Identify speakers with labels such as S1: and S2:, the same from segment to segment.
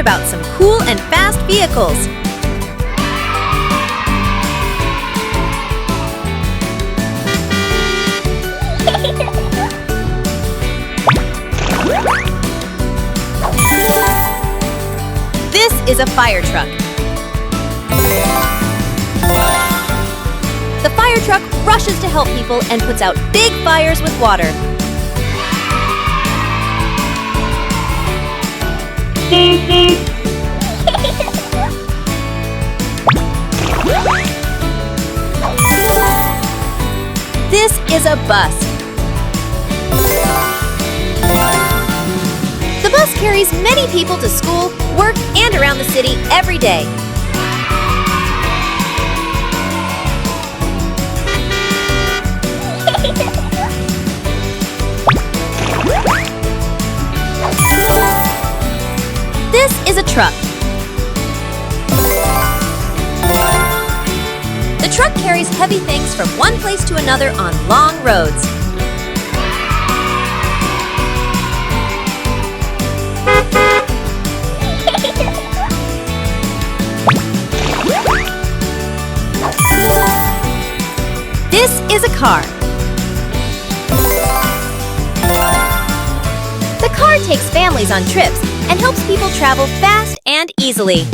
S1: about some cool and fast vehicles. This is a fire truck. The fire truck rushes to help people and puts out big fires with water. This is a bus. The bus carries many people to school, work, and around the city every day. This is a truck. The truck carries heavy things from one place to another on long roads. This is a car. The car takes families on trips and helps people travel fast and easily.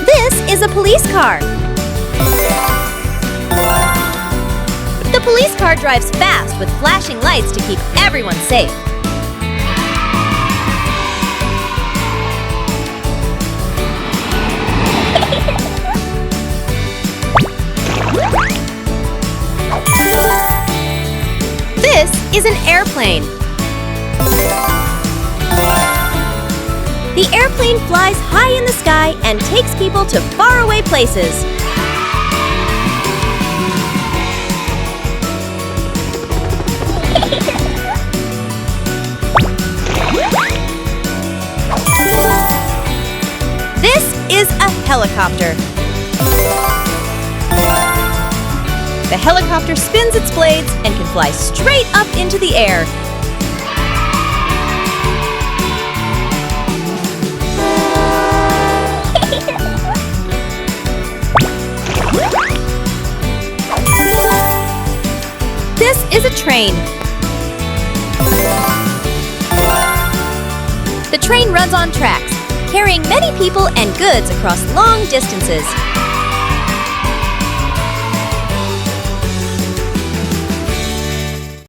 S1: This is a police car. The police car drives fast with flashing lights to keep everyone safe. This is an airplane. The airplane flies high in the sky and takes people to faraway places. This is a helicopter. The helicopter spins its blades and can fly straight up into the air. This is a train. The train runs on tracks, carrying many people and goods across long distances.